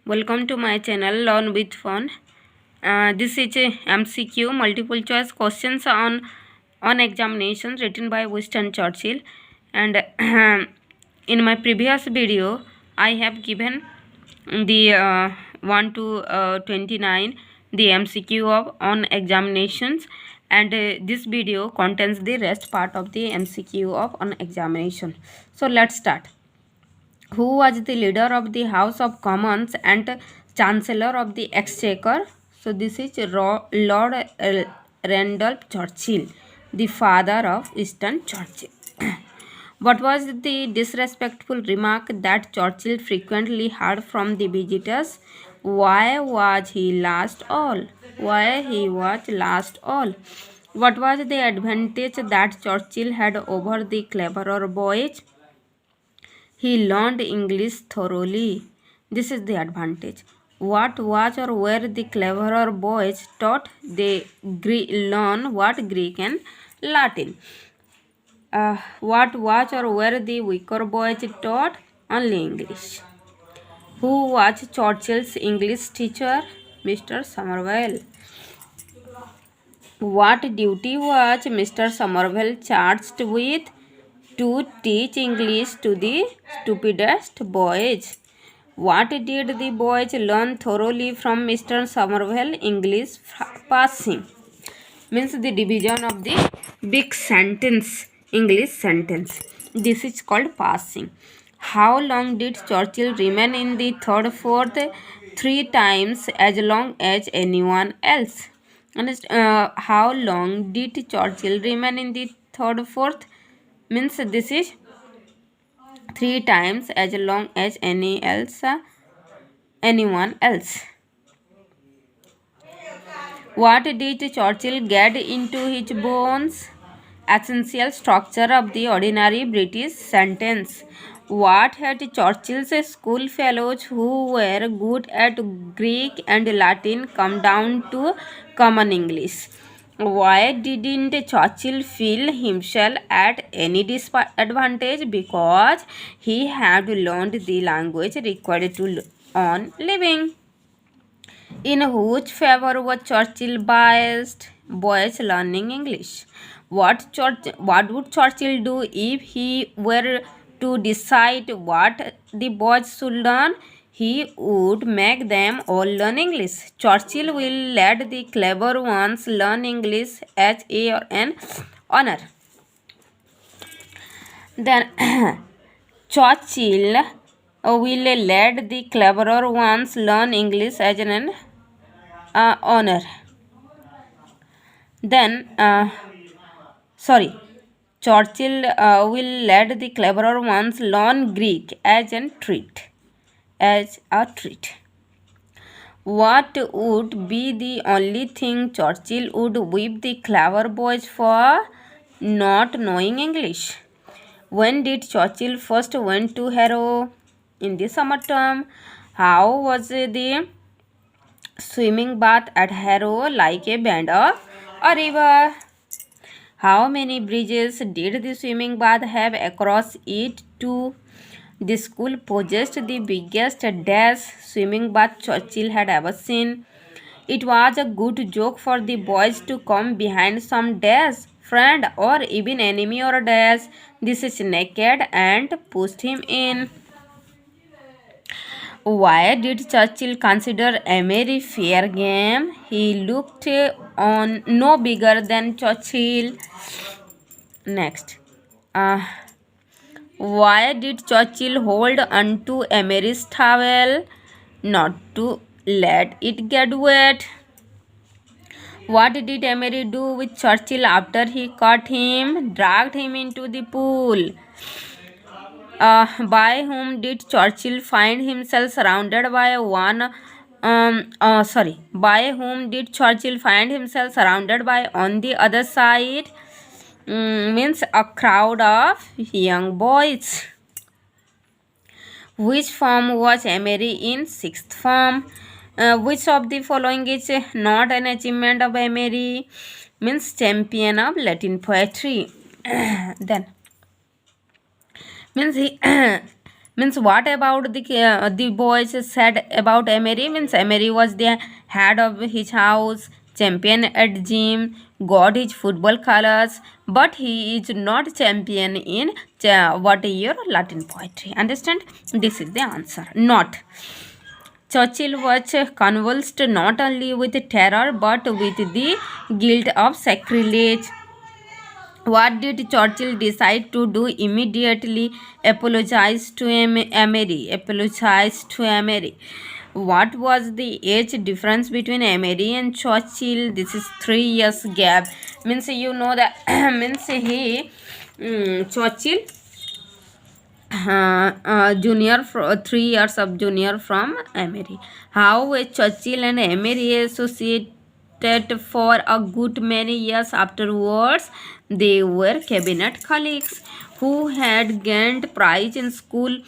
Welcome to my channel Learn with Fun. This is a MCQ multiple choice questions on examinations written by Winston Churchill. And in my previous video, I have given the 1 to 29 the MCQ of on examinations, and this video contains the rest part of the MCQ of on examination. So let's start. Who was the leader of the House of Commons and Chancellor of the Exchequer? So this is Lord Randolph Churchill, the father of Winston Churchill. What was the disrespectful remark that Churchill frequently heard from the visitors? Why was he last all? Why he was last all? What was the advantage that Churchill had over the cleverer boys? He learned English thoroughly. This is the advantage. What was or were the cleverer boys taught? They learn what Greek and Latin. What was or were the weaker boys taught? Only English. Who was Churchill's English teacher? Mr. Somerville. What duty was Mr. Somerville charged with? To teach English to the stupidest boys. What did the boys learn thoroughly from Mr. Somerville? English passing. Means the division of the big sentence, English sentence. This is called passing. How long did Churchill remain in the third, fourth? 3 times as long as anyone else. And how long did Churchill remain in the third, fourth? Means this is 3 times as long as anyone else. What did Churchill get into his bones? Essential structure of the ordinary British sentence. What had Churchill's school fellows who were good at Greek and Latin come down to common English? Why didn't Churchill feel himself at any disadvantage? Because he had learned the language required to earn living. In whose favor was Churchill biased? Boys learning English. What would Churchill do if he were to decide what the boys should learn? He would make them all learn English. Churchill will let the clever ones learn English as an honor. Then Churchill will let the cleverer ones learn English as an honor. Then, Churchill will let the cleverer ones learn Greek as a treat. What would be the only thing Churchill would whip the clever boys for? Not knowing English. When did Churchill first went to Harrow? In the summer term. How was the swimming bath at Harrow? Like a bend of a river? How many bridges did the swimming bath have across it? 2. The school possessed the biggest swimming bath Churchill had ever seen. It was a good joke for the boys to come behind some friend or even enemy or this is naked and pushed him in. Why did Churchill consider Emery fair game? He looked on no bigger than Churchill. Next. Why did Churchill hold onto Emery's towel? Not to let it get wet. What did Emery do with Churchill after he caught him? Dragged him into the pool. By whom did Churchill find himself surrounded by by whom did Churchill find himself surrounded by on the other side? Means a crowd of young boys. Which form was Emery in? 6th form. Which of the following is not an achievement of Emery? Means champion of Latin poetry. Then means Means what about the boys said about Emery? Means Emery was the head of his house, champion at gym, got his football colors, but he is not champion in what year? Latin poetry. Understand? This is the answer. Not. Churchill was convulsed not only with terror but with the guilt of sacrilege. What did Churchill decide to do immediately? Apologize to Emery. Apologize to Emery. What was the age difference between Emery and Churchill? This is 3 years gap. Means you know that means Churchill junior 3 years of junior from Emery. How Churchill and Emery associated for a good many years afterwards. They were cabinet colleagues who had gained prize in school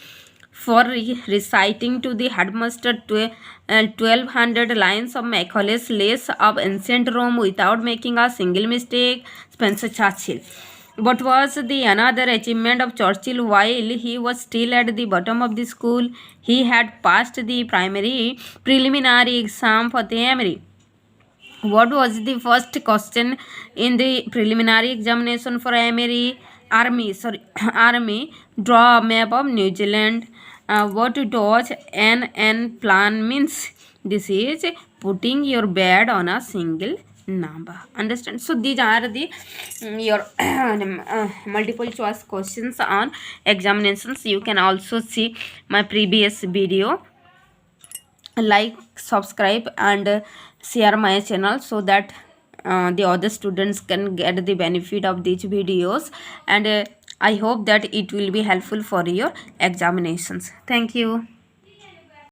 for reciting to the headmaster 1200 lines of Macaulay's Lace of ancient Rome without making a single mistake. Spencer Churchill. What was the another achievement of Churchill while he was still at the bottom of the school? He had passed the primary preliminary exam for the Emery. What was the first question in the preliminary examination for Emery? Army. Draw a map of New Zealand. What does NN plan means? This is putting your bed on a single number. Understand? So these are the your multiple choice questions on examinations. You can also see my previous video. Like, subscribe and share my channel so that the other students can get the benefit of these videos, and I hope that it will be helpful for your examinations. Thank you.